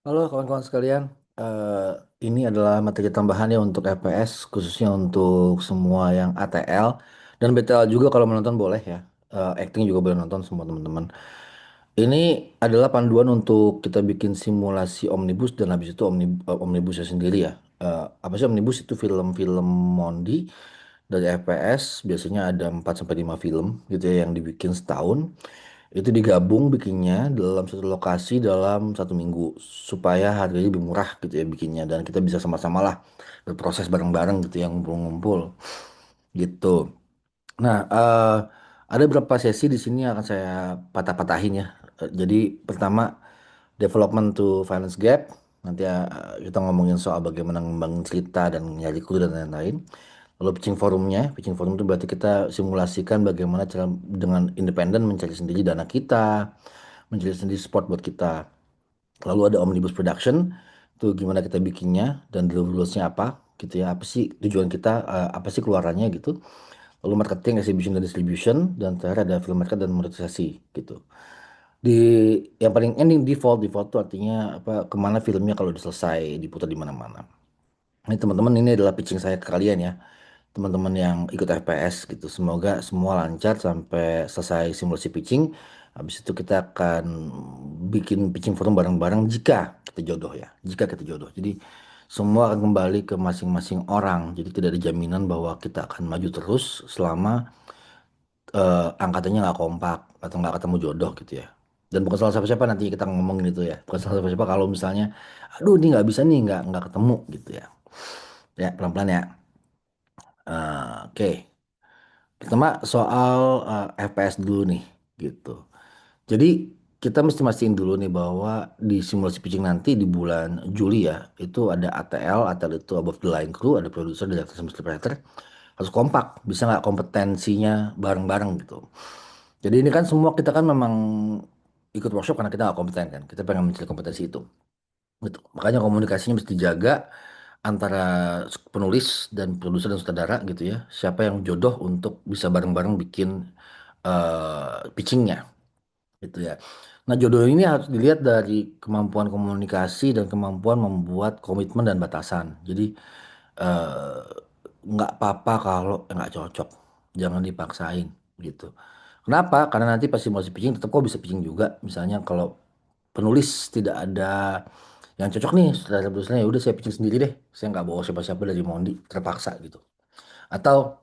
Halo kawan-kawan sekalian. Ini adalah materi tambahan ya untuk FPS, khususnya untuk semua yang ATL dan BTL juga kalau menonton boleh ya. Acting juga boleh nonton semua teman-teman. Ini adalah panduan untuk kita bikin simulasi omnibus dan habis itu omnibusnya sendiri ya. Apa sih omnibus itu film-film Mondi dari FPS biasanya ada 4 sampai 5 film gitu ya yang dibikin setahun. Itu digabung bikinnya dalam satu lokasi dalam satu minggu supaya harganya lebih murah gitu ya bikinnya dan kita bisa sama-sama lah berproses bareng-bareng gitu yang ngumpul-ngumpul gitu. Nah, ada beberapa sesi di sini yang akan saya patah-patahin ya. Jadi pertama development to finance gap. Nanti kita ngomongin soal bagaimana ngembangin cerita dan nyari clue dan lain-lain. Lalu pitching forum itu berarti kita simulasikan bagaimana cara dengan independen mencari sendiri dana kita, mencari sendiri support buat kita. Lalu ada omnibus production, itu gimana kita bikinnya dan rules-nya apa gitu ya, apa sih tujuan kita, apa sih keluarannya gitu. Lalu marketing, exhibition dan distribution, dan terakhir ada film market dan monetisasi gitu. Di yang paling ending default itu artinya apa kemana filmnya kalau udah selesai diputar di mana-mana. Ini teman-teman ini adalah pitching saya ke kalian ya teman-teman yang ikut FPS gitu. Semoga semua lancar sampai selesai simulasi pitching. Habis itu kita akan bikin pitching forum bareng-bareng jika kita jodoh ya. Jika kita jodoh. Jadi semua akan kembali ke masing-masing orang. Jadi tidak ada jaminan bahwa kita akan maju terus selama angkatannya nggak kompak atau nggak ketemu jodoh gitu ya. Dan bukan salah siapa-siapa nanti kita ngomongin itu ya. Bukan salah siapa-siapa kalau misalnya, aduh ini nggak bisa nih, nggak ketemu gitu ya. Ya pelan-pelan ya. Oke. Pertama soal FPS dulu nih gitu. Jadi kita mesti mastiin dulu nih bahwa di simulasi pitching nanti di bulan Juli ya itu ada ATL itu above the line crew, ada produser, director, sama scriptwriter harus kompak, bisa nggak kompetensinya bareng-bareng gitu. Jadi ini kan semua kita kan memang ikut workshop karena kita nggak kompeten kan, kita pengen mencari kompetensi itu. Gitu. Makanya komunikasinya mesti dijaga antara penulis dan produser dan sutradara gitu ya. Siapa yang jodoh untuk bisa bareng-bareng bikin pitchingnya gitu ya. Nah jodoh ini harus dilihat dari kemampuan komunikasi dan kemampuan membuat komitmen dan batasan. Jadi eh, nggak apa-apa kalau nggak cocok, jangan dipaksain gitu. Kenapa? Karena nanti pasti mau pitching tetap kok bisa pitching juga. Misalnya kalau penulis tidak ada yang cocok nih, saudara tulisnya ya udah saya pitching sendiri deh. Saya nggak bawa siapa-siapa dari Mondi, terpaksa gitu. Atau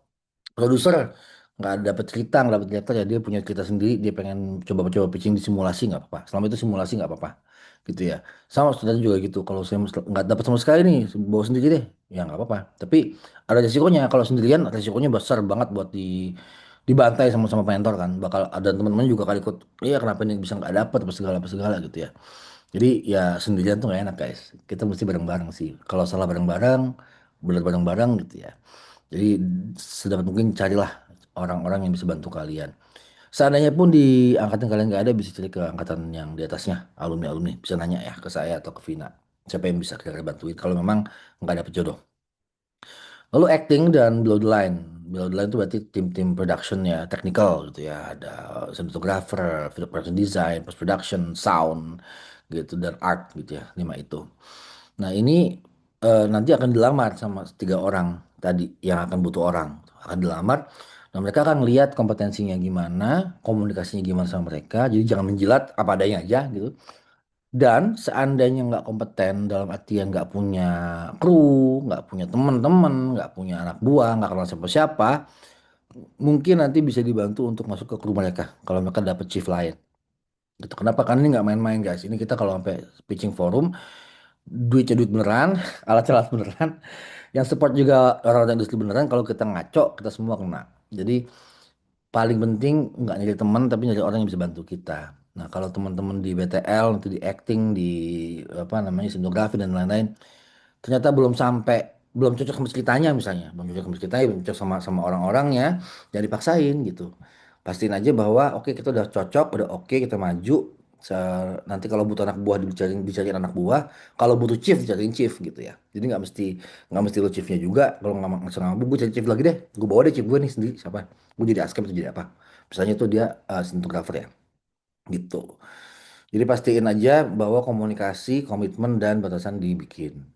produser nggak dapet cerita, nggak dapet director ya dia punya cerita sendiri, dia pengen coba-coba pitching di simulasi nggak apa-apa. Selama itu simulasi nggak apa-apa, gitu ya. Sama saudara juga gitu. Kalau saya nggak dapat sama sekali nih, bawa sendiri deh, ya nggak apa-apa. Tapi ada resikonya. Kalau sendirian, resikonya besar banget buat dibantai sama mentor kan. Bakal ada teman-teman juga kali ikut. Iya kenapa ini bisa nggak dapet apa segala gitu ya. Jadi ya sendirian tuh nggak enak guys. Kita mesti bareng-bareng sih. Kalau salah bareng-bareng, benar bareng-bareng gitu ya. Jadi sedapat mungkin carilah orang-orang yang bisa bantu kalian. Seandainya pun di angkatan kalian nggak ada, bisa cari ke angkatan yang di atasnya, alumni-alumni. Bisa nanya ya ke saya atau ke Vina. Siapa yang bisa kira-kira bantuin kalau memang nggak dapet jodoh. Lalu acting dan below the line. Below the line itu berarti tim-tim production ya, technical gitu ya. Ada cinematographer, video production design, post production, sound gitu dan art gitu ya, 5 itu. Nah ini nanti akan dilamar sama 3 orang tadi yang akan butuh orang. Akan dilamar. Nah mereka akan lihat kompetensinya gimana, komunikasinya gimana sama mereka. Jadi jangan menjilat apa adanya aja gitu. Dan seandainya nggak kompeten dalam artian nggak punya kru, nggak punya teman-teman, nggak punya anak buah, nggak kenal siapa-siapa, mungkin nanti bisa dibantu untuk masuk ke kru mereka kalau mereka dapat shift lain. Gitu. Kenapa? Karena ini nggak main-main guys. Ini kita kalau sampai pitching forum, duitnya duit beneran, alatnya alat beneran, yang support juga orang-orang industri beneran. Kalau kita ngaco, kita semua kena. Jadi paling penting nggak nyari teman tapi nyari orang yang bisa bantu kita. Nah, kalau teman-teman di BTL, nanti di acting, di apa namanya, scenografi dan lain-lain, ternyata belum cocok sama ceritanya misalnya, belum cocok sama ceritanya, belum cocok sama sama orang-orangnya, jangan dipaksain gitu. Pastiin aja bahwa oke kita udah cocok, udah oke kita maju. Nanti kalau butuh anak buah dicariin anak buah, kalau butuh chief dicariin chief gitu ya. Jadi nggak mesti lo chiefnya juga. Kalau nggak mampu, gue cari chief lagi deh. Gue bawa deh chief gue nih sendiri siapa? Gue jadi askep atau jadi apa? Misalnya itu dia cinematographer ya, gitu. Jadi pastiin aja bahwa komunikasi, komitmen, dan batasan dibikin.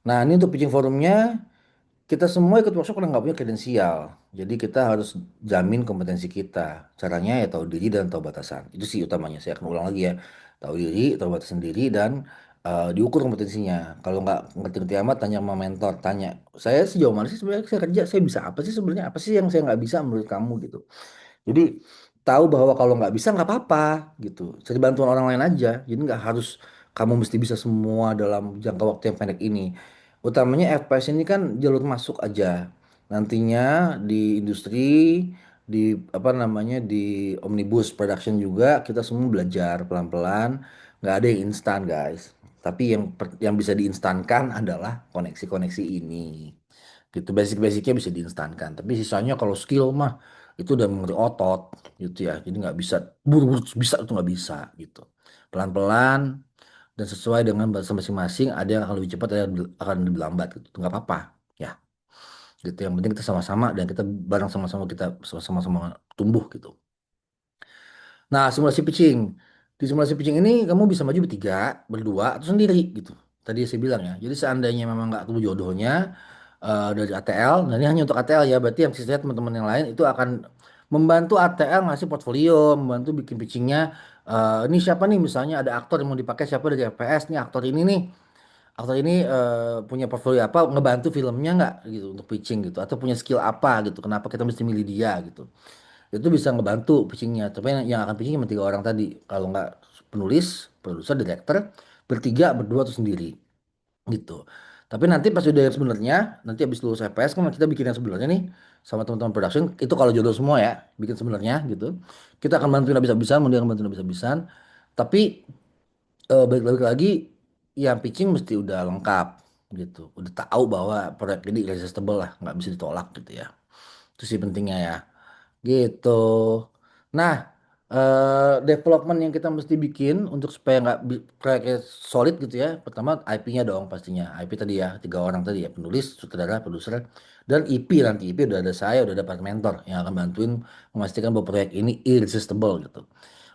Nah, ini untuk pitching forumnya, kita semua ikut workshop karena nggak punya kredensial. Jadi kita harus jamin kompetensi kita. Caranya ya tahu diri dan tahu batasan. Itu sih utamanya. Saya akan ulang lagi ya. Tahu diri, tahu batasan diri, dan diukur kompetensinya. Kalau nggak ngerti-ngerti amat, tanya sama mentor. Tanya, saya sejauh mana sih sebenarnya saya kerja? Saya bisa apa sih sebenarnya? Apa sih yang saya nggak bisa menurut kamu gitu? Jadi tahu bahwa kalau nggak bisa nggak apa-apa gitu. Cari bantuan orang lain aja. Jadi nggak harus kamu mesti bisa semua dalam jangka waktu yang pendek ini. Utamanya FPS ini kan jalur masuk aja. Nantinya di industri, di apa namanya di omnibus production juga kita semua belajar pelan-pelan. Nggak ada yang instan guys. Tapi yang bisa diinstankan adalah koneksi-koneksi ini gitu, basic-basicnya bisa diinstankan tapi sisanya kalau skill mah itu udah mengerti otot gitu ya, jadi nggak bisa buru-buru bisa itu nggak bisa gitu, pelan-pelan dan sesuai dengan bahasa masing-masing, ada yang akan lebih cepat ada yang akan lebih lambat gitu, nggak apa-apa ya gitu, yang penting kita sama-sama dan kita bareng sama-sama, kita sama-sama tumbuh gitu. Nah, simulasi pitching. Di simulasi pitching ini kamu bisa maju bertiga, berdua, atau sendiri gitu. Tadi saya bilang ya. Jadi seandainya memang nggak ketemu jodohnya dari ATL, nah ini hanya untuk ATL ya. Berarti yang sisanya teman-teman yang lain itu akan membantu ATL ngasih portfolio, membantu bikin pitchingnya. Ini siapa nih misalnya ada aktor yang mau dipakai siapa dari FPS nih, aktor ini nih. Aktor ini punya portfolio apa, ngebantu filmnya nggak gitu untuk pitching gitu, atau punya skill apa gitu. Kenapa kita mesti milih dia gitu, itu bisa ngebantu pitchingnya, tapi yang akan pitching cuma tiga orang tadi, kalau nggak penulis, produser, director, bertiga, berdua atau sendiri gitu. Tapi nanti pas udah yang sebenarnya, nanti habis lulus FPS kan kita bikin yang sebenarnya nih sama teman-teman production, itu kalau jodoh semua ya bikin sebenarnya gitu, kita akan bantuin habis-habisan, mau dia akan bantuin habis-habisan, tapi balik lagi yang pitching mesti udah lengkap gitu, udah tahu bahwa proyek ini irresistible lah, nggak bisa ditolak gitu ya, itu sih pentingnya ya. Gitu. Nah, development yang kita mesti bikin untuk supaya nggak proyeknya solid gitu ya. Pertama IP-nya dong pastinya. IP tadi ya, tiga orang tadi ya, penulis, sutradara, produser, dan IP nanti. IP udah ada saya, udah ada para mentor yang akan bantuin memastikan bahwa proyek ini irresistible gitu.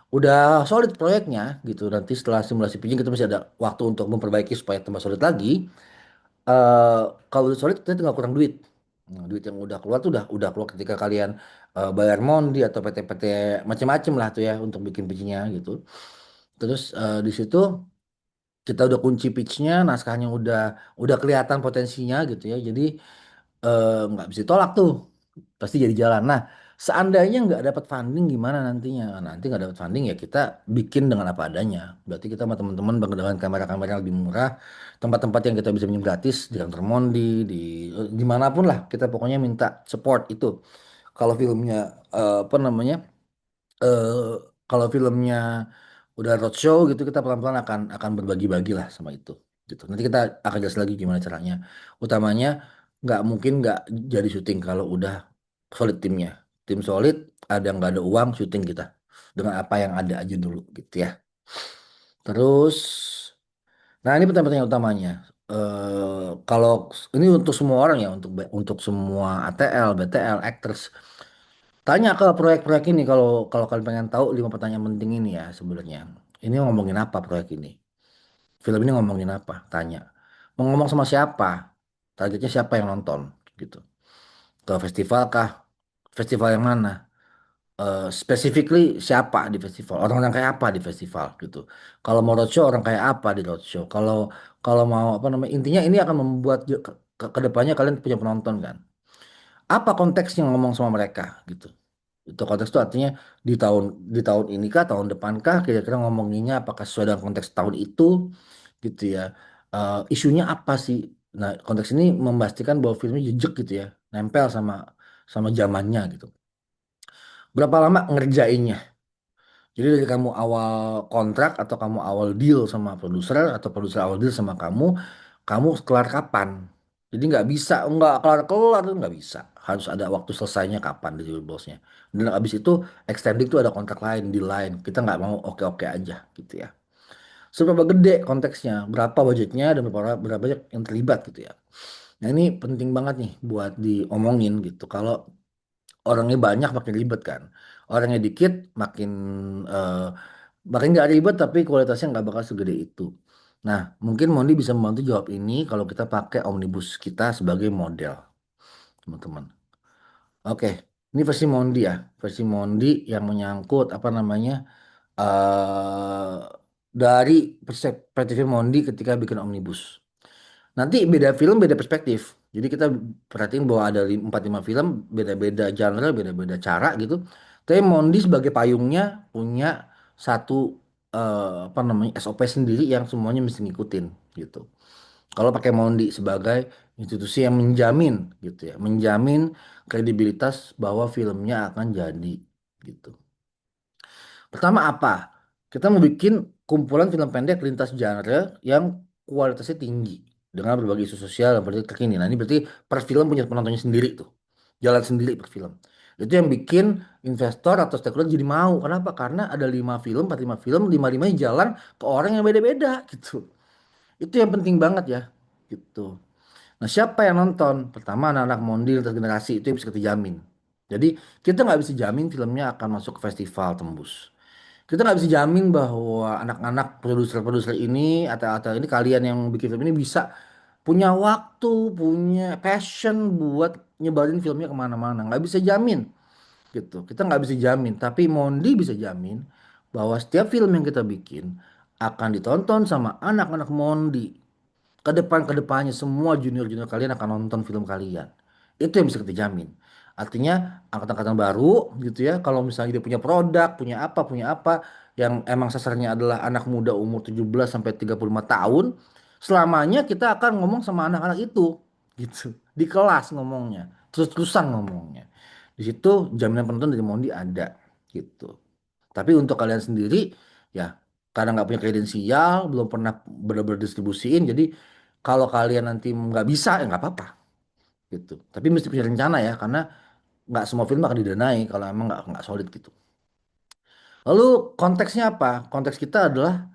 Udah solid proyeknya gitu. Nanti setelah simulasi pitching kita masih ada waktu untuk memperbaiki supaya tambah solid lagi. eh Kalau udah solid kita tinggal kurang duit. Nah, duit yang udah keluar tuh udah keluar ketika kalian bayar Mondi atau PT-PT macam-macam lah tuh ya untuk bikin pitch-nya gitu. Terus di situ kita udah kunci pitch-nya, naskahnya udah kelihatan potensinya gitu ya. Jadi nggak bisa ditolak tuh, pasti jadi jalan. Nah, seandainya nggak dapat funding gimana nantinya? Nah, nanti nggak dapat funding ya kita bikin dengan apa adanya. Berarti kita sama teman-teman dengan kamera-kamera yang lebih murah, tempat-tempat yang kita bisa pinjam gratis di kantor Mondi, dimanapun lah, kita pokoknya minta support itu. Kalau filmnya apa namanya? eh Kalau filmnya udah roadshow gitu, kita pelan-pelan akan berbagi-bagi lah sama itu gitu. Nanti kita akan jelas lagi gimana caranya. Utamanya nggak mungkin nggak jadi syuting kalau udah solid timnya. Tim solid, ada nggak ada uang syuting kita dengan apa yang ada aja dulu gitu ya. Terus, nah ini pertanyaan utamanya. Kalau ini untuk semua orang ya, untuk semua ATL, BTL, actors. Tanya ke proyek-proyek ini, kalau kalau kalian pengen tahu 5 pertanyaan penting ini ya sebenarnya. Ini ngomongin apa proyek ini? Film ini ngomongin apa? Tanya. Mau ngomong sama siapa? Targetnya siapa yang nonton? Gitu. Ke festival kah? Festival yang mana? Specifically siapa di festival? Orang-orang kayak apa di festival gitu. Kalau mau roadshow orang kayak apa di roadshow? Kalau kalau mau apa namanya? Intinya ini akan membuat ke depannya kalian punya penonton kan. Apa konteksnya ngomong sama mereka gitu. Itu konteks itu artinya di tahun ini kah, tahun depan kah, kira-kira ngomonginnya apakah sesuai dengan konteks tahun itu gitu ya. Isunya apa sih? Nah, konteks ini memastikan bahwa filmnya jejak gitu ya, nempel sama sama zamannya gitu. Berapa lama ngerjainnya? Jadi dari kamu awal kontrak atau kamu awal deal sama produser atau produser awal deal sama kamu kelar kapan? Jadi nggak bisa, nggak kelar-kelar tuh nggak bisa. Harus ada waktu selesainya kapan dari bosnya. Dan abis itu extending tuh ada kontrak lain, di lain. Kita nggak mau oke-oke aja gitu ya. Seberapa gede konteksnya, berapa budgetnya, dan berapa banyak yang terlibat gitu ya. Nah ini penting banget nih buat diomongin gitu. Kalau orangnya banyak makin ribet kan. Orangnya dikit makin eh, Bahkan nggak ribet tapi kualitasnya nggak bakal segede itu. Nah, mungkin Mondi bisa membantu jawab ini kalau kita pakai omnibus kita sebagai model, teman-teman. Oke, ini versi Mondi ya, versi Mondi yang menyangkut apa namanya eh dari perspektif Mondi ketika bikin omnibus. Nanti beda film beda perspektif. Jadi kita perhatiin bahwa ada 4-5 film beda-beda genre, beda-beda cara gitu. Tapi Mondi sebagai payungnya punya satu apa namanya SOP sendiri yang semuanya mesti ngikutin gitu. Kalau pakai Mondi sebagai institusi yang menjamin gitu ya, menjamin kredibilitas bahwa filmnya akan jadi gitu. Pertama apa? Kita mau bikin kumpulan film pendek lintas genre yang kualitasnya tinggi dengan berbagai isu sosial dan politik terkini. Nah, ini berarti per film punya penontonnya sendiri tuh. Jalan sendiri per film. Itu yang bikin investor atau stakeholder jadi mau. Kenapa? Karena ada 5 film, 4-5 film, 5-limanya jalan ke orang yang beda-beda gitu. Itu yang penting banget ya. Gitu. Nah, siapa yang nonton? Pertama, anak-anak Mondi lintas generasi itu yang bisa kita jamin. Jadi, kita nggak bisa jamin filmnya akan masuk ke festival tembus. Kita nggak bisa jamin bahwa anak-anak produser-produser ini atau ini kalian yang bikin film ini bisa punya waktu, punya passion buat nyebarin filmnya kemana-mana. Nggak bisa jamin gitu. Kita nggak bisa jamin. Tapi Mondi bisa jamin bahwa setiap film yang kita bikin akan ditonton sama anak-anak Mondi ke depannya semua junior-junior kalian akan nonton film kalian. Itu yang bisa kita jamin. Artinya angkatan-angkatan baru gitu ya, kalau misalnya dia punya produk, punya apa yang emang sasarannya adalah anak muda umur 17 sampai 35 tahun, selamanya kita akan ngomong sama anak-anak itu gitu. Di kelas ngomongnya, terus-terusan ngomongnya. Di situ jaminan penonton dari Mondi ada gitu. Tapi untuk kalian sendiri ya karena nggak punya kredensial, belum pernah benar-benar distribusiin, jadi kalau kalian nanti nggak bisa ya nggak apa-apa gitu. Tapi mesti punya rencana ya karena nggak semua film akan didanai kalau emang nggak solid gitu. Lalu konteksnya apa? Konteks kita adalah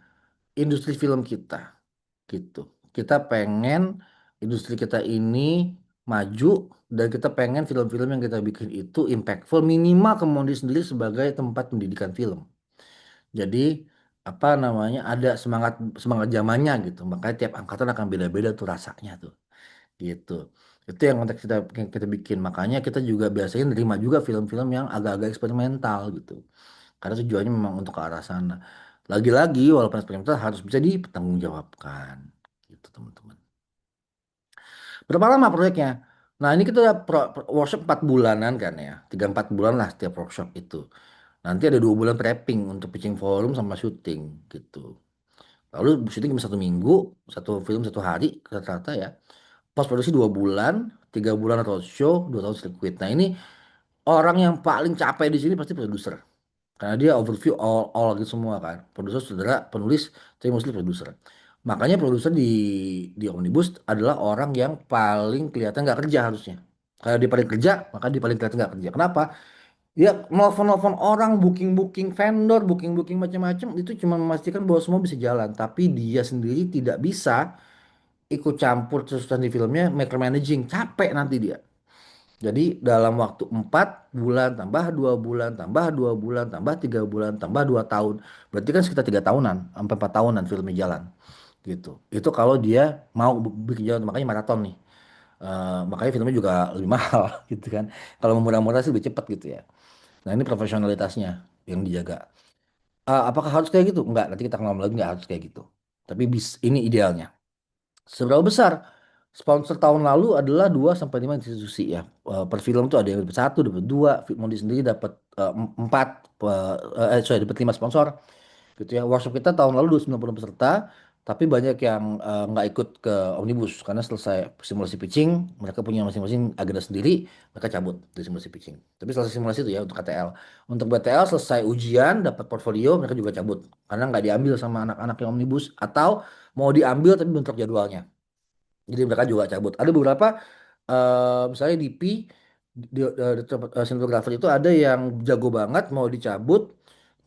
industri film kita gitu. Kita pengen industri kita ini maju dan kita pengen film-film yang kita bikin itu impactful minimal kemudian sendiri sebagai tempat pendidikan film. Jadi apa namanya ada semangat semangat zamannya gitu. Makanya tiap angkatan akan beda-beda tuh rasanya tuh gitu. Itu yang konteks kita bikin. Makanya kita juga biasanya nerima juga film-film yang agak-agak eksperimental gitu. Karena tujuannya memang untuk ke arah sana. Lagi-lagi walaupun eksperimental harus bisa dipertanggungjawabkan gitu teman-teman. Berapa lama proyeknya? Nah ini kita udah workshop 4 bulanan kan ya. 3-4 bulan lah setiap workshop itu. Nanti ada 2 bulan prepping untuk pitching forum sama syuting gitu. Lalu syuting cuma 1 minggu, satu film 1 hari rata-rata ya. Post produksi 2 bulan, 3 bulan roadshow, 2 tahun sirkuit. Nah ini orang yang paling capek di sini pasti produser. Karena dia overview all gitu semua kan. Produser, saudara, penulis, tapi mostly produser. Makanya produser di Omnibus adalah orang yang paling kelihatan nggak kerja harusnya. Kalau dia paling kerja, maka dia paling kelihatan nggak kerja. Kenapa? Dia nelfon-nelfon orang, booking-booking vendor, booking-booking macam-macam itu cuma memastikan bahwa semua bisa jalan. Tapi dia sendiri tidak bisa ikut campur terus di filmnya, micromanaging. Capek nanti dia. Jadi dalam waktu 4 bulan, tambah 2 bulan, tambah 2 bulan, tambah 3 bulan, tambah 2 tahun. Berarti kan sekitar 3 tahunan, sampai 4 tahunan filmnya jalan. Gitu. Itu kalau dia mau bikin jalan, makanya maraton nih. Makanya filmnya juga lebih mahal gitu kan. Kalau murah-murah sih lebih cepat gitu ya. Nah ini profesionalitasnya yang dijaga. Apakah harus kayak gitu? Enggak, nanti kita ngomong lagi nggak harus kayak gitu. Tapi ini idealnya. Seberapa besar? Sponsor tahun lalu adalah 2 sampai 5 institusi ya. Per film tuh ada yang dapat 1, dapat 2, Mondi sendiri dapat 4, sorry dapat 5 sponsor gitu ya. Workshop kita tahun lalu 290 peserta, tapi banyak yang nggak ikut ke Omnibus karena selesai simulasi pitching, mereka punya masing-masing agenda sendiri, mereka cabut dari simulasi pitching. Tapi selesai simulasi itu ya untuk KTL. Untuk BTL selesai ujian, dapat portfolio, mereka juga cabut karena nggak diambil sama anak-anak yang Omnibus atau mau diambil tapi bentrok jadwalnya. Jadi mereka juga cabut. Ada beberapa misalnya DP sinematografer itu ada yang jago banget mau dicabut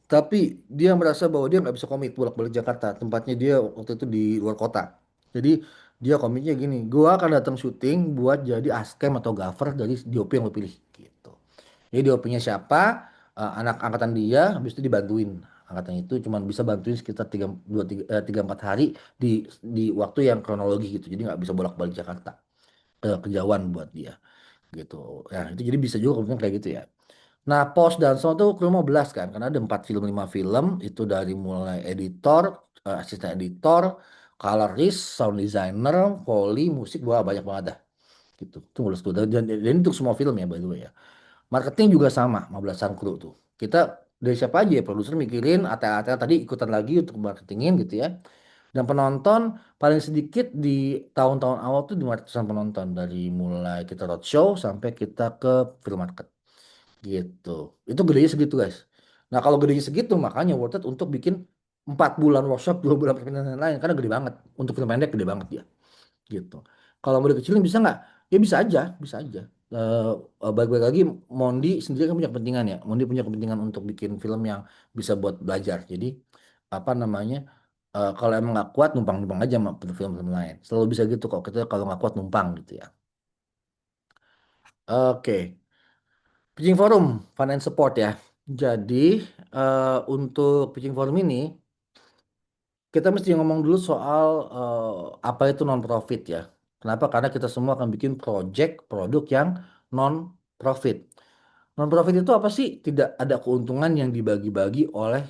tapi dia merasa bahwa dia nggak bisa komit bolak-balik Jakarta. Tempatnya dia waktu itu di luar kota. Jadi dia komitnya gini, gua akan datang syuting buat jadi askem atau gaffer dari DOP yang lo pilih gitu. Jadi DOP-nya siapa, anak angkatan dia, habis itu dibantuin. angkatan itu cuma bisa bantuin sekitar 3 4 hari di waktu yang kronologi gitu, jadi nggak bisa bolak-balik Jakarta, kejauhan buat dia gitu ya. Itu jadi bisa juga kemudian kayak gitu ya. Nah, post dan sound tuh ke 15 kan, karena ada 4 film 5 film itu dari mulai editor, asisten editor, colorist, sound designer, foley, musik, wah banyak banget dah gitu. Tunggu tuh, dan itu semua film ya by the way ya. Marketing juga sama, 15-an kru tuh. Kita dari siapa aja ya, produser mikirin, ATL tadi ikutan lagi untuk marketingin gitu ya. Dan penonton paling sedikit di tahun-tahun awal tuh 500-an penonton, dari mulai kita roadshow sampai kita ke film market gitu. Itu gedenya segitu guys. Nah kalau gedenya segitu makanya worth it untuk bikin 4 bulan workshop, 2 bulan perpindahan dan lain-lain, karena gede banget. Untuk film pendek gede banget ya gitu. Kalau mau dikecilin bisa nggak? Ya bisa aja, bisa aja. Baik-baik lagi, Mondi sendiri kan punya kepentingan ya. Mondi punya kepentingan untuk bikin film yang bisa buat belajar. Jadi apa namanya? Kalau emang nggak kuat numpang-numpang aja sama film-film lain. Selalu bisa gitu kok. Kita kalau nggak kuat numpang gitu ya. Oke, Pitching Forum, Fund and Support ya. Jadi untuk Pitching Forum ini kita mesti ngomong dulu soal apa itu non profit ya. Kenapa? Karena kita semua akan bikin project produk yang non profit. Non profit itu apa sih? Tidak ada keuntungan yang dibagi-bagi oleh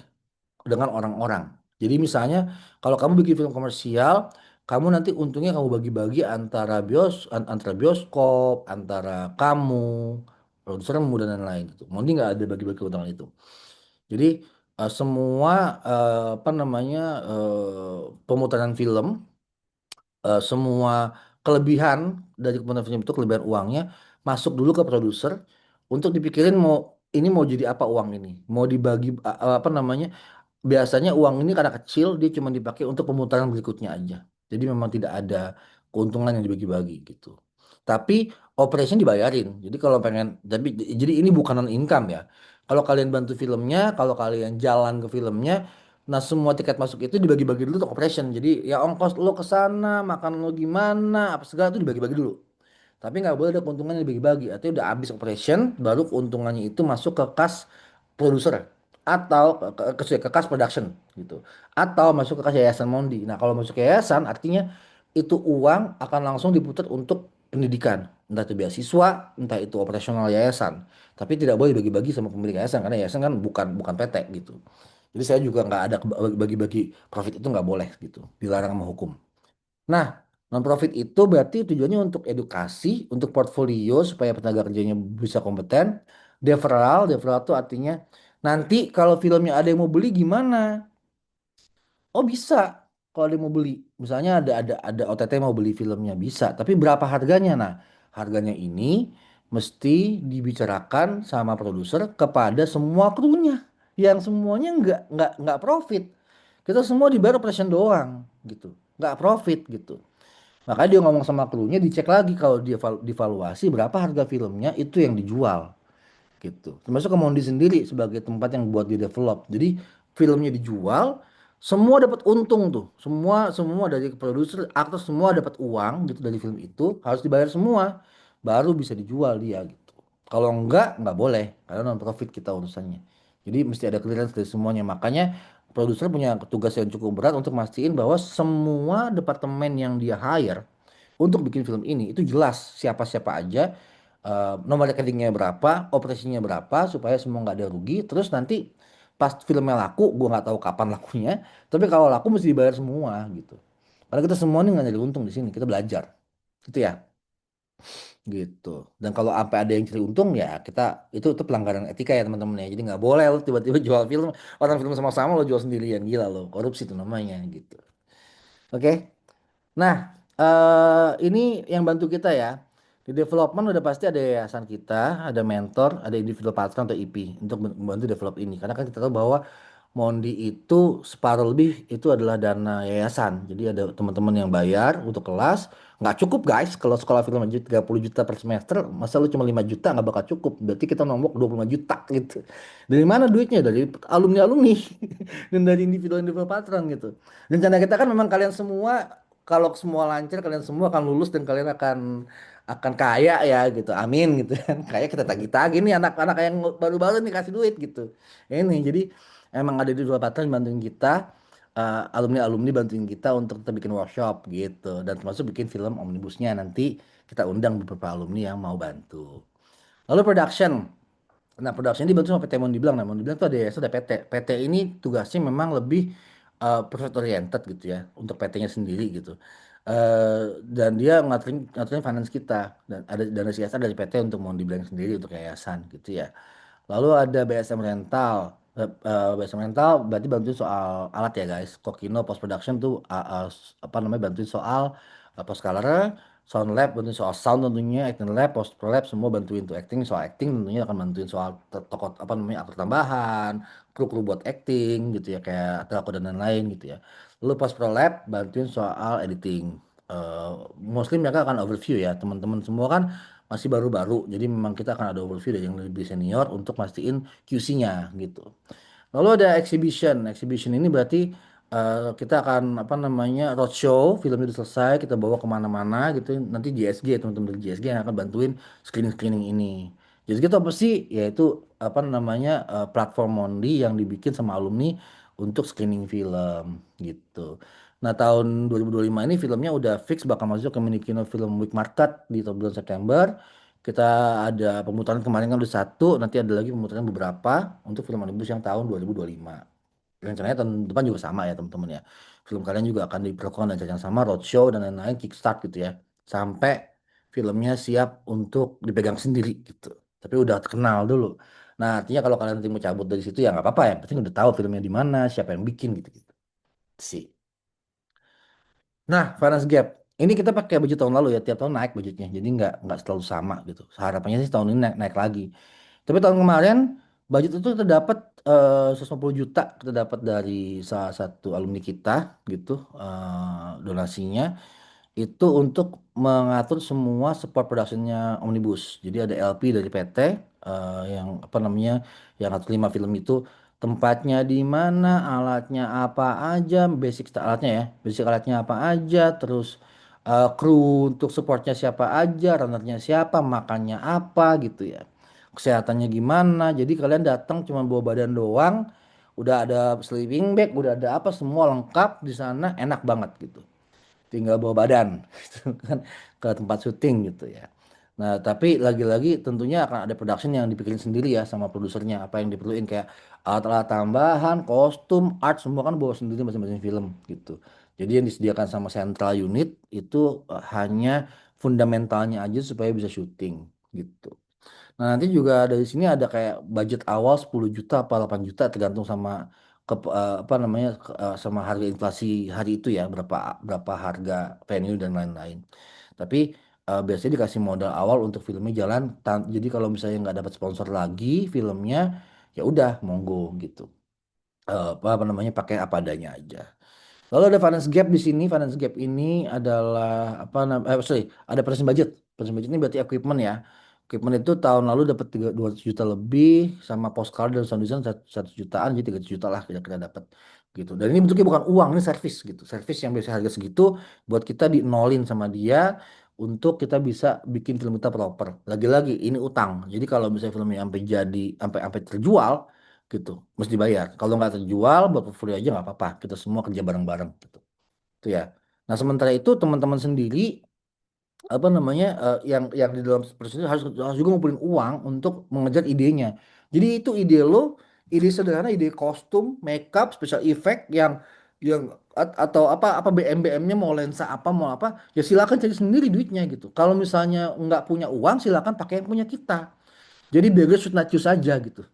dengan orang-orang. Jadi misalnya kalau kamu bikin film komersial, kamu nanti untungnya kamu bagi-bagi antara bioskop, antara kamu, produsermu dan lain-lain gitu. Mending nggak ada bagi-bagi keuntungan itu. Jadi semua apa namanya pemutaran film, semua kelebihan dari pemutaran film itu, kelebihan uangnya masuk dulu ke produser untuk dipikirin mau ini mau jadi apa uang ini, mau dibagi apa namanya. Biasanya uang ini karena kecil dia cuma dipakai untuk pemutaran berikutnya aja. Jadi memang tidak ada keuntungan yang dibagi-bagi gitu. Tapi operation dibayarin. Jadi kalau pengen, jadi ini bukan non income ya. Kalau kalian bantu filmnya, kalau kalian jalan ke filmnya, nah semua tiket masuk itu dibagi-bagi dulu untuk operation. Jadi ya ongkos lo ke sana, makan lo gimana, apa segala itu dibagi-bagi dulu. Tapi nggak boleh ada keuntungan yang dibagi-bagi. Artinya udah habis operation, baru keuntungannya itu masuk ke kas produser atau ke kas production gitu. Atau masuk ke kas yayasan Mondi. Nah, kalau masuk ke yayasan artinya itu uang akan langsung diputar untuk pendidikan. Entah itu beasiswa, entah itu operasional yayasan. Tapi tidak boleh bagi-bagi sama pemilik yayasan karena yayasan kan bukan bukan PT gitu. Jadi saya juga nggak ada bagi-bagi profit, itu nggak boleh gitu. Dilarang sama hukum. Nah, non-profit itu berarti tujuannya untuk edukasi, untuk portfolio supaya tenaga kerjanya bisa kompeten. Deferral itu artinya nanti kalau filmnya ada yang mau beli gimana? Oh bisa, kalau ada yang mau beli. Misalnya ada OTT mau beli filmnya bisa, tapi berapa harganya? Nah, harganya ini mesti dibicarakan sama produser kepada semua krunya, yang semuanya nggak profit. Kita semua dibayar operation doang gitu, nggak profit gitu. Makanya dia ngomong sama krunya, dicek lagi kalau dia divaluasi berapa harga filmnya itu yang dijual gitu. Termasuk ke Mondi sendiri sebagai tempat yang buat di develop. Jadi filmnya dijual, semua dapat untung tuh. Semua semua dari produser, aktor semua dapat uang gitu dari film itu, harus dibayar semua. Baru bisa dijual dia gitu. Kalau nggak boleh karena non profit kita urusannya. Jadi mesti ada clearance dari semuanya. Makanya produser punya tugas yang cukup berat untuk mastiin bahwa semua departemen yang dia hire untuk bikin film ini itu jelas siapa-siapa aja, nomor rekeningnya berapa, operasinya berapa, supaya semua nggak ada rugi. Terus nanti pas filmnya laku, gua nggak tahu kapan lakunya, tapi kalau laku mesti dibayar semua gitu. Karena kita semua nih nggak nyari untung di sini, kita belajar, gitu ya, gitu. Dan kalau apa ada yang cari untung ya kita itu pelanggaran etika ya teman-teman ya. Jadi nggak boleh lo tiba-tiba jual film, orang film sama-sama lo jual sendirian, gila lo, korupsi itu namanya gitu. Oke. Nah, ini yang bantu kita ya. Di development udah pasti ada yayasan kita, ada mentor, ada individual partner atau IP untuk membantu develop ini. Karena kan kita tahu bahwa Mondi itu separuh lebih itu adalah dana yayasan. Jadi ada teman-teman yang bayar untuk kelas. Nggak cukup guys, kalau sekolah film aja 30 juta per semester, masa lu cuma 5 juta nggak bakal cukup. Berarti kita nombok 25 juta gitu. Dari mana duitnya? Dari alumni-alumni dan dari individual patron gitu. Rencana kita kan memang kalian semua, kalau semua lancar kalian semua akan lulus dan kalian akan kaya ya gitu. Amin gitu kan. Kayak kita tagih-tagih nih anak-anak yang baru-baru nih kasih duit gitu. Ini jadi emang ada di dua partner yang bantuin kita, alumni-alumni bantuin kita untuk kita bikin workshop gitu, dan termasuk bikin film omnibusnya nanti kita undang beberapa alumni yang mau bantu. Lalu production. Nah, production ini dibantu sama PT Mondibilang. Nah, Mondibilang tuh ada yayasan, ada PT. PT ini tugasnya memang lebih profit oriented gitu ya, untuk PT-nya sendiri gitu. Dan dia ngaturin finance kita, dan ada dana CSR dari PT untuk Mondibilang sendiri untuk yayasan gitu ya. Lalu ada BSM Rental. BSM Rental berarti bantuin soal alat ya guys. Kokino Post Production tuh apa namanya, bantuin soal post color, Sound Lab bantuin soal sound tentunya, Acting Lab, Post Pro Lab semua bantuin tuh acting. Soal acting tentunya akan bantuin soal tokoh apa namanya, aktor tambahan, kru-kru buat acting gitu ya, kayak telko dan lain-lain gitu ya. Lalu Post Pro Lab bantuin soal editing. Eh Mostly mereka akan overview ya, teman-teman semua kan masih baru-baru. Jadi memang kita akan ada overview dari yang lebih senior untuk mastiin QC-nya gitu. Lalu ada exhibition. Exhibition ini berarti kita akan apa namanya, roadshow, film itu selesai kita bawa kemana-mana gitu. Nanti JSG, teman-teman dari JSG yang akan bantuin screening-screening ini. JSG itu apa sih? Yaitu apa namanya, platform Mondi yang dibikin sama alumni untuk screening film gitu. Nah, tahun 2025 ini filmnya udah fix bakal masuk ke Minikino Film Week Market di bulan September. Kita ada pemutaran kemarin kan udah satu, nanti ada lagi pemutaran beberapa untuk film Omnibus yang tahun 2025. Rencananya tahun depan juga sama ya teman-teman ya. Film kalian juga akan diperlakukan dengan cara yang sama, roadshow dan lain-lain, kickstart gitu ya. Sampai filmnya siap untuk dipegang sendiri gitu. Tapi udah terkenal dulu. Nah, artinya kalau kalian nanti mau cabut dari situ ya nggak apa-apa ya. Penting udah tahu filmnya di mana, siapa yang bikin gitu-gitu. Sih. Nah, finance gap. Ini kita pakai budget tahun lalu ya, tiap tahun naik budgetnya. Jadi nggak selalu sama gitu. Harapannya sih tahun ini naik lagi. Tapi tahun kemarin budget itu kita dapat 150 juta kita dapat dari salah satu alumni kita gitu, donasinya itu untuk mengatur semua support productionnya Omnibus. Jadi ada LP dari PT, yang apa namanya, yang atur 5 film itu, tempatnya di mana, alatnya apa aja, basic alatnya ya, basic alatnya apa aja, terus kru untuk supportnya siapa aja, runnernya siapa, makannya apa gitu ya, kesehatannya gimana. Jadi kalian datang cuma bawa badan doang, udah ada sleeping bag, udah ada apa semua lengkap di sana, enak banget gitu, tinggal bawa badan gitu kan ke tempat syuting gitu ya. Nah, tapi lagi-lagi tentunya akan ada production yang dipikirin sendiri ya sama produsernya, apa yang diperluin kayak alat-alat tambahan, kostum, art semua kan bawa sendiri masing-masing film gitu. Jadi yang disediakan sama central unit itu hanya fundamentalnya aja supaya bisa syuting gitu. Nah, nanti juga dari sini ada kayak budget awal 10 juta apa 8 juta tergantung sama apa namanya, sama harga inflasi hari itu ya, berapa berapa harga venue dan lain-lain. Tapi biasanya dikasih modal awal untuk filmnya jalan. Jadi kalau misalnya nggak dapat sponsor lagi filmnya, ya udah monggo gitu. Apa namanya, pakai apa adanya aja. Lalu ada finance gap di sini. Finance gap ini adalah apa namanya? Sorry, ada present budget. Present budget ini berarti equipment ya. Equipment itu tahun lalu dapat 200 juta lebih, sama postcard dan sound design 100 jutaan, jadi 300 juta lah kira-kira dapat gitu. Dan ini bentuknya bukan uang, ini servis gitu. Servis yang biasa harga segitu buat kita dinolin sama dia untuk kita bisa bikin film kita proper. Lagi-lagi ini utang. Jadi kalau misalnya filmnya sampai jadi, sampai terjual gitu, mesti bayar. Kalau nggak terjual buat portfolio aja nggak apa-apa. Kita semua kerja bareng-bareng gitu. Itu ya. Nah, sementara itu teman-teman sendiri apa namanya, yang di dalam persidangan harus juga ngumpulin uang untuk mengejar idenya. Jadi itu ide lo, ide sederhana, ide kostum, makeup, special effect yang atau apa BM-nya mau lensa apa mau apa, ya silakan cari sendiri duitnya gitu. Kalau misalnya nggak punya uang silakan pakai yang punya kita. Jadi beres shoot not choose aja gitu.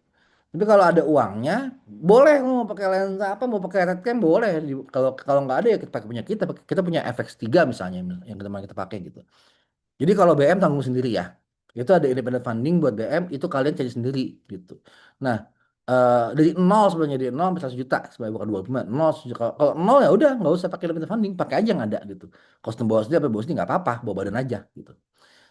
Tapi kalau ada uangnya, boleh lo mau pakai lensa apa, mau pakai red cam boleh. Kalau kalau nggak ada ya kita pakai punya kita. Kita punya FX3 misalnya yang kita pakai gitu. Jadi kalau BM tanggung sendiri ya. Itu ada independent funding buat BM, itu kalian cari sendiri gitu. Nah, dari nol sebenarnya, dari nol sampai 100 juta sebenarnya, bukan 25, nol 100 juta. Kalau nol ya udah nggak usah pakai independent funding, pakai aja yang ada gitu. Kostum bawa sendiri apa bawa sendiri nggak apa-apa, bawa badan aja gitu.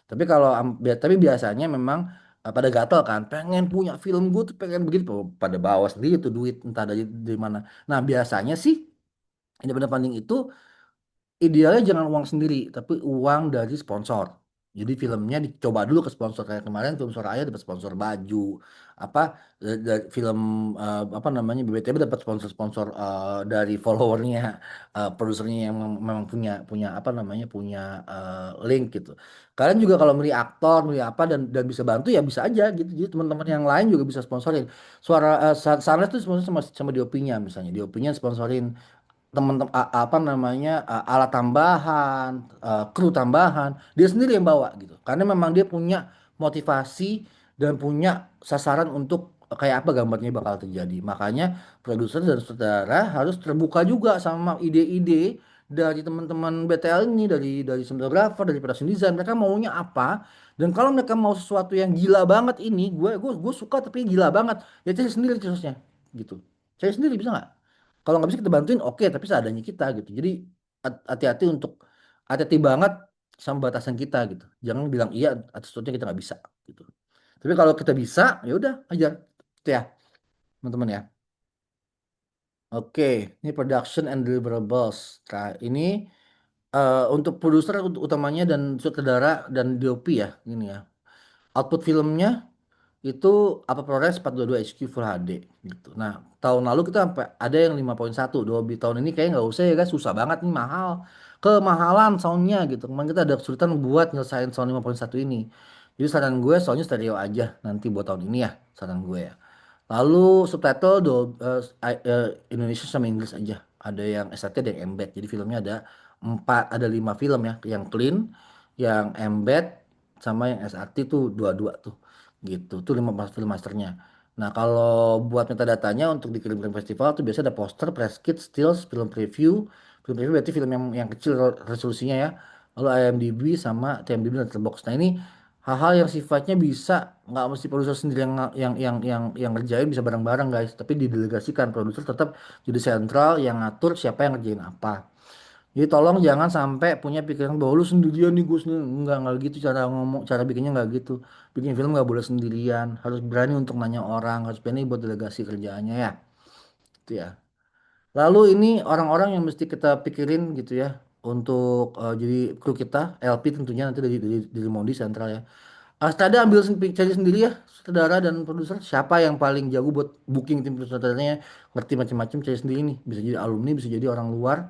Tapi kalau tapi biasanya memang pada gatel kan, pengen punya film gue tuh pengen begitu, pada bawa sendiri tuh duit entah dari mana. Nah, biasanya sih independent funding itu idealnya jangan uang sendiri, tapi uang dari sponsor. Jadi filmnya dicoba dulu ke sponsor kayak kemarin film Soraya dapat sponsor baju apa film apa namanya BBTB dapat sponsor-sponsor dari followernya produsernya yang memang punya punya apa namanya punya link gitu. Kalian juga kalau milih aktor, milih apa dan bisa bantu ya bisa aja gitu. Jadi teman-teman yang lain juga bisa sponsorin. Suara Sunrise tuh sponsor sama DOP-nya misalnya. DOP-nya sponsorin teman-teman apa namanya alat tambahan, kru tambahan, dia sendiri yang bawa gitu. Karena memang dia punya motivasi dan punya sasaran untuk kayak apa gambarnya bakal terjadi. Makanya produser dan saudara harus terbuka juga sama ide-ide dari teman-teman BTL ini, dari sinematografer, dari production design. Mereka maunya apa? Dan kalau mereka mau sesuatu yang gila banget ini, gue suka tapi gila banget, ya cari sendiri terusnya gitu. Cari sendiri bisa nggak? Kalau nggak bisa kita bantuin, oke, tapi seadanya kita gitu. Jadi hati-hati untuk hati-hati banget sama batasan kita gitu. Jangan bilang iya atas sesuatu kita nggak bisa gitu. Tapi kalau kita bisa, ya udah ajar. Itu ya, teman-teman ya. Oke, ini production and deliverables. Nah, ini untuk produser utamanya dan sutradara dan DOP ya, ini ya. Output filmnya itu apa ProRes 422 HQ Full HD gitu. Nah, tahun lalu kita sampai ada yang 5.1 Dolby. Tahun ini kayak nggak usah ya guys, susah banget nih mahal. Kemahalan soundnya gitu. Kemarin kita ada kesulitan buat nyelesain sound 5.1 ini. Jadi saran gue soundnya stereo aja nanti buat tahun ini ya, saran gue ya. Lalu subtitle Indonesia sama Inggris aja. Ada yang SRT, ada yang embed. Jadi filmnya ada 5 film ya, yang clean, yang embed, sama yang SRT tuh dua-dua tuh gitu tuh 15 film masternya. Nah kalau buat metadatanya untuk dikirimkan festival tuh biasa ada poster, press kit, stills, film preview berarti film yang kecil resolusinya ya, lalu IMDb sama TMDb dan Letterboxd. Nah ini hal-hal yang sifatnya bisa nggak mesti produser sendiri yang ngerjain, bisa bareng-bareng guys, tapi didelegasikan produser tetap jadi sentral yang ngatur siapa yang ngerjain apa. Jadi tolong jangan sampai punya pikiran bahwa lu sendirian nih gue sendiri. Nggak gitu cara ngomong, cara bikinnya nggak gitu. Bikin film nggak boleh sendirian, harus berani untuk nanya orang, harus berani buat delegasi kerjaannya ya. Itu ya. Lalu ini orang-orang yang mesti kita pikirin gitu ya untuk jadi kru kita, LP tentunya nanti dari Mondi Sentral ya. Astada ambil cari sendiri ya, sutradara dan produser siapa yang paling jago buat booking tim sutradaranya, ngerti macam-macam cari sendiri nih. Bisa jadi alumni, bisa jadi orang luar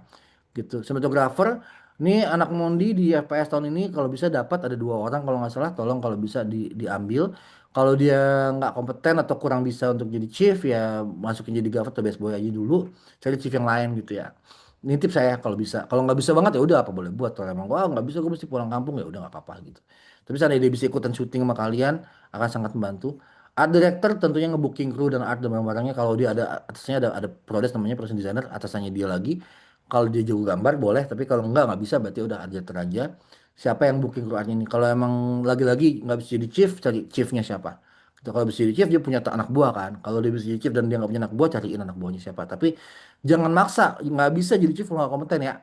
gitu. Sinematografer ini anak Mondi di FPS tahun ini kalau bisa dapat ada 2 orang kalau nggak salah, tolong kalau bisa diambil. Kalau dia nggak kompeten atau kurang bisa untuk jadi chief ya masukin jadi gaffer atau best boy aja dulu, cari chief yang lain gitu ya. Ini tips saya kalau bisa. Kalau nggak bisa banget ya udah apa boleh buat. Kalau emang gua nggak bisa gue mesti pulang kampung ya udah nggak apa-apa gitu. Tapi seandainya dia bisa ikutan syuting sama kalian akan sangat membantu. Art director tentunya ngebooking kru dan art dan barang-barangnya kalau dia ada atasnya ada proses namanya production designer atasannya dia lagi. Kalau dia jago gambar boleh, tapi kalau nggak bisa berarti udah art director aja. Siapa yang booking kru artnya ini? Kalau emang lagi-lagi nggak bisa jadi chief, cari chiefnya siapa. Gitu, kalau bisa jadi chief dia punya anak buah kan. Kalau dia bisa jadi chief dan dia nggak punya anak buah, cariin anak buahnya siapa. Tapi jangan maksa, nggak bisa jadi chief kalau nggak kompeten ya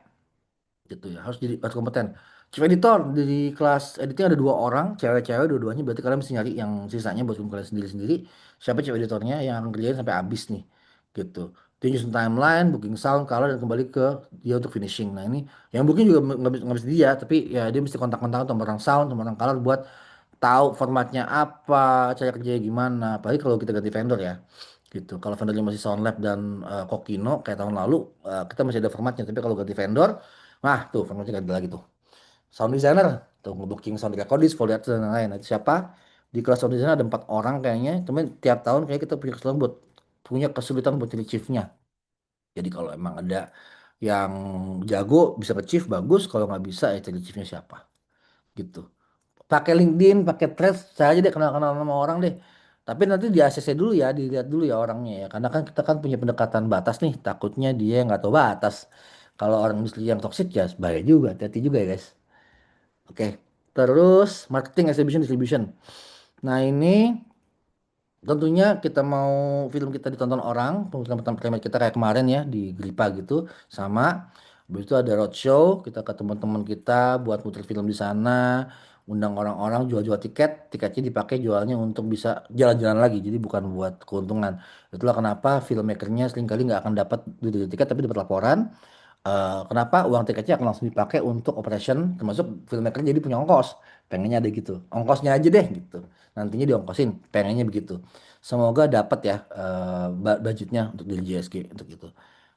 gitu ya, harus kompeten. Chief editor di kelas editing ada 2 orang cewek-cewek dua-duanya, berarti kalian mesti nyari yang sisanya buat film kalian sendiri-sendiri. Siapa chief editornya yang akan kerjain sampai habis nih gitu. Dia nyusun timeline, booking sound, color, dan kembali ke dia untuk finishing. Nah ini yang booking juga nggak bisa dia, tapi ya dia mesti kontak-kontak sama orang sound, sama orang color buat tahu formatnya apa, cara kerjanya gimana. Apalagi kalau kita ganti vendor ya gitu. Kalau vendornya masih Soundlab dan Kokino kayak tahun lalu, kita masih ada formatnya. Tapi kalau ganti vendor, nah tuh formatnya ganti lagi tuh. Sound designer, tuh ngebooking sound recordist, foley artist dan lain-lain. Nanti siapa? Di kelas sound designer ada 4 orang kayaknya. Cuman tiap tahun kayak kita punya kesulitan buat jadi chiefnya. Jadi kalau emang ada yang jago bisa ke chief bagus. Kalau nggak bisa ya jadi chiefnya siapa gitu. Pakai LinkedIn, pakai Threads, saya aja deh kenal-kenal sama orang deh. Tapi nanti di ACC dulu ya, dilihat dulu ya orangnya ya. Karena kan kita kan punya pendekatan batas nih, takutnya dia nggak tahu batas. Kalau orang misli yang toxic ya bahaya juga, hati-hati juga ya guys. Oke, terus marketing, exhibition, distribution. Nah ini tentunya kita mau film kita ditonton orang, pemutaran pertama kita kayak kemarin ya di Gripa gitu, sama. Habis itu ada roadshow, kita ke teman-teman kita buat muter film di sana, undang orang-orang jual-jual tiket, tiketnya dipakai jualnya untuk bisa jalan-jalan lagi, jadi bukan buat keuntungan. Itulah kenapa filmmakernya seringkali nggak akan dapat duit dari tiket, tapi dapat laporan. Kenapa uang tiketnya akan langsung dipakai untuk operation, termasuk filmmaker jadi punya ongkos, pengennya ada gitu, ongkosnya aja deh gitu, nantinya diongkosin, pengennya begitu. Semoga dapat ya budgetnya untuk di JSG untuk itu.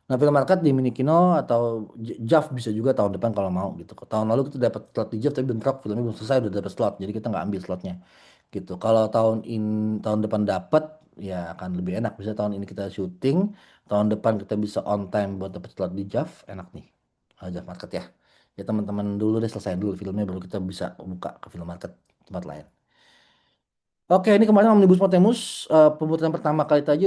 Nah, film market di Minikino atau JAV bisa juga tahun depan kalau mau gitu. Tahun lalu kita dapat slot di JAV tapi bentrok filmnya belum selesai udah dapat slot, jadi kita nggak ambil slotnya gitu. Kalau tahun depan dapat ya akan lebih enak. Bisa tahun ini kita syuting, tahun depan kita bisa on time buat dapat slot di JAV, enak nih. JAV market ya. Ya teman-teman dulu deh selesai dulu filmnya baru kita bisa buka ke film market tempat lain. Oke, ini kemarin Omnibus Potenmus pemutaran pertama kali itu aja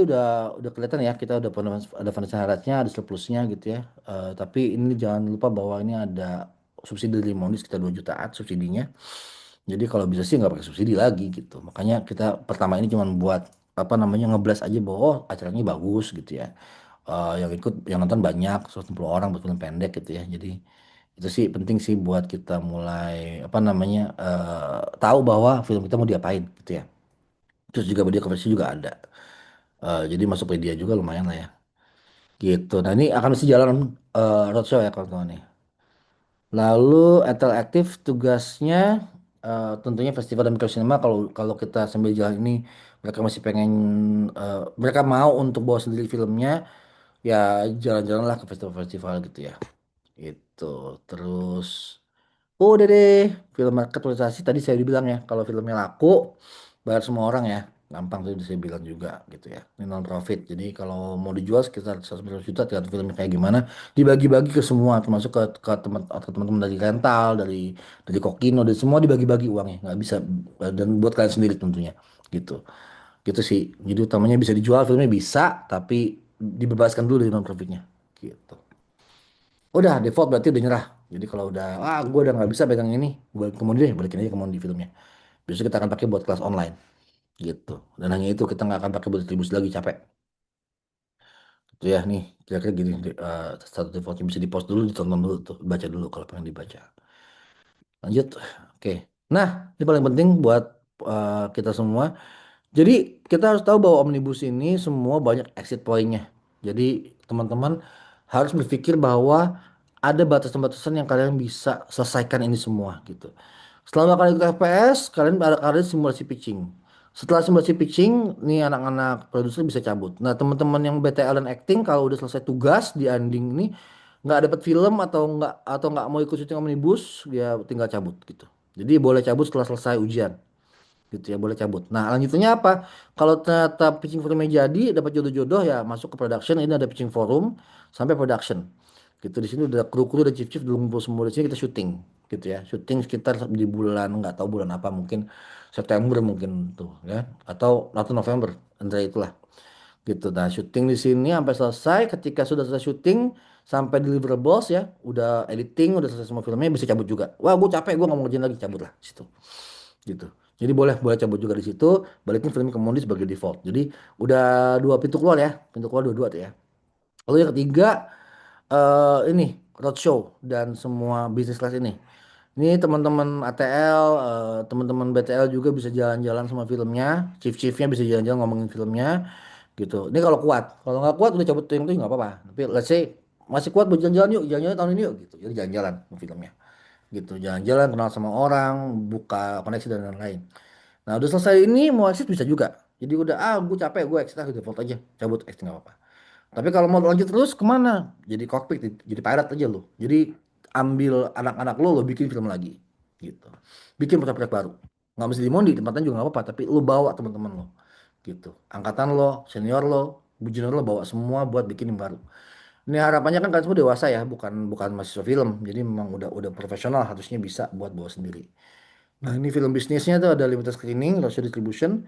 udah kelihatan ya kita udah pernah ada Vanessa Hudgens-nya, ada surplusnya gitu ya. Tapi ini jangan lupa bahwa ini ada subsidi dari Mondis sekitar 2 jutaan subsidinya. Jadi kalau bisa sih nggak pakai subsidi lagi gitu. Makanya kita pertama ini cuma buat apa namanya ngeblas aja bahwa oh, acaranya bagus gitu ya. Yang ikut yang nonton banyak 160 orang buat film pendek gitu ya. Jadi itu sih penting sih buat kita mulai apa namanya tahu bahwa film kita mau diapain gitu ya. Terus juga media komersial juga ada. Jadi masuk media juga lumayan lah ya. Gitu. Nah ini akan mesti jalan roadshow ya kawan-kawan nih. Lalu Aktif tugasnya tentunya Festival dan Micro Cinema kalau kalau kita sambil jalan ini mereka masih pengen mereka mau untuk bawa sendiri filmnya ya jalan-jalan lah ke festival-festival gitu ya. Itu terus udah deh, film market realisasi tadi saya dibilang ya, kalau filmnya laku, bayar semua orang ya. Gampang tadi saya bilang juga gitu ya. Ini non profit. Jadi kalau mau dijual sekitar 100 juta tergantung filmnya kayak gimana, dibagi-bagi ke semua, termasuk ke teman-teman dari rental, dari Kokino, dari semua dibagi-bagi uangnya. Nggak bisa dan buat kalian sendiri tentunya. Gitu. Gitu sih. Jadi utamanya bisa dijual filmnya bisa, tapi dibebaskan dulu dari non profitnya. Gitu. Udah default berarti udah nyerah. Jadi kalau udah gue udah nggak bisa pegang ini, gue kemudian deh balikin aja ke di filmnya. Biasanya kita akan pakai buat kelas online gitu. Dan hanya itu kita nggak akan pakai buat distribusi lagi capek. Itu ya nih kira-kira gini satu defaultnya bisa di post dulu ditonton dulu tuh baca dulu kalau pengen dibaca. Lanjut, oke. Nah ini paling penting buat kita semua. Jadi kita harus tahu bahwa omnibus ini semua banyak exit point-nya. Jadi teman-teman harus berpikir bahwa ada batasan-batasan yang kalian bisa selesaikan ini semua gitu. Selama kalian ikut FPS, kalian simulasi pitching. Setelah simulasi pitching, nih anak-anak produser bisa cabut. Nah, teman-teman yang BTL dan acting kalau udah selesai tugas di ending ini nggak dapat film atau nggak mau ikut syuting omnibus, dia tinggal cabut gitu. Jadi boleh cabut setelah selesai ujian gitu ya boleh cabut. Nah lanjutannya apa? Kalau ternyata pitching forumnya jadi dapat jodoh-jodoh ya masuk ke production ini ada pitching forum sampai production gitu di sini udah kru-kru udah chief-chief udah ngumpul semua di sini kita syuting gitu ya syuting sekitar di bulan nggak tahu bulan apa mungkin September mungkin tuh ya atau November antara itulah gitu. Nah syuting di sini sampai selesai ketika sudah selesai syuting sampai deliverables ya udah editing udah selesai semua filmnya bisa cabut juga. Wah gue capek gue nggak mau ngerjain lagi cabut lah situ gitu. Jadi boleh boleh cabut juga di situ, balikin film ke Mondi sebagai default. Jadi udah dua pintu keluar ya, pintu keluar dua-dua tuh ya. Lalu yang ketiga ini roadshow dan semua bisnis kelas ini. Ini teman-teman ATL, teman-teman BTL juga bisa jalan-jalan sama filmnya, chief-chiefnya bisa jalan-jalan ngomongin filmnya gitu. Ini kalau kuat, kalau nggak kuat udah cabut yang itu nggak apa-apa. Tapi let's say masih kuat buat jalan-jalan yuk, jalan-jalan tahun ini yuk gitu. Jadi jalan-jalan sama filmnya gitu, jalan-jalan kenal sama orang, buka koneksi dan lain-lain. Nah udah selesai ini mau exit bisa juga. Jadi udah gue capek gue exit aja default aja cabut exit nggak apa-apa. Tapi kalau mau lanjut terus kemana? Jadi cockpit, jadi pilot aja lo. Jadi ambil anak-anak lo bikin film lagi gitu. Bikin proyek baru. Nggak mesti di Mondi, tempatnya juga nggak apa-apa. Tapi lo bawa teman-teman lo gitu. Angkatan lo, senior lo, junior lo bawa semua buat bikin yang baru. Ini harapannya kan kalian semua dewasa ya, bukan bukan mahasiswa film. Jadi memang udah profesional harusnya bisa buat bawa sendiri. Nah, ini film bisnisnya tuh ada limited screening, roadshow distribution.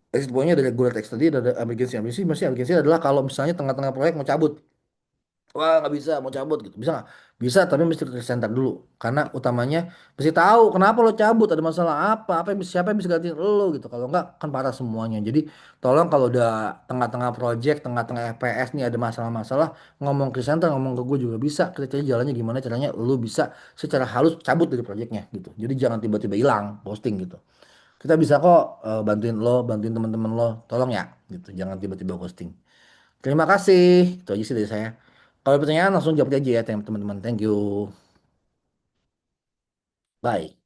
Exit point-nya dari regular text tadi ada emergency. Emergency adalah kalau misalnya tengah-tengah proyek mau cabut. Wah, nggak bisa, mau cabut gitu. Bisa nggak? Bisa, tapi mesti ke center dulu. Karena utamanya mesti tahu kenapa lo cabut, ada masalah siapa yang bisa gantiin lo gitu. Kalau nggak, kan parah semuanya. Jadi, tolong kalau udah tengah-tengah project, tengah-tengah FPS nih ada masalah-masalah, ngomong ke center, ngomong ke gue juga bisa. Kita cari jalannya gimana caranya lo bisa secara halus cabut dari projectnya gitu. Jadi jangan tiba-tiba hilang, posting gitu. Kita bisa kok bantuin lo, bantuin teman-teman lo, tolong ya gitu. Jangan tiba-tiba ghosting. Terima kasih. Itu aja sih dari saya. Kalau ada pertanyaan langsung jawab aja ya teman-teman. Thank you. Bye.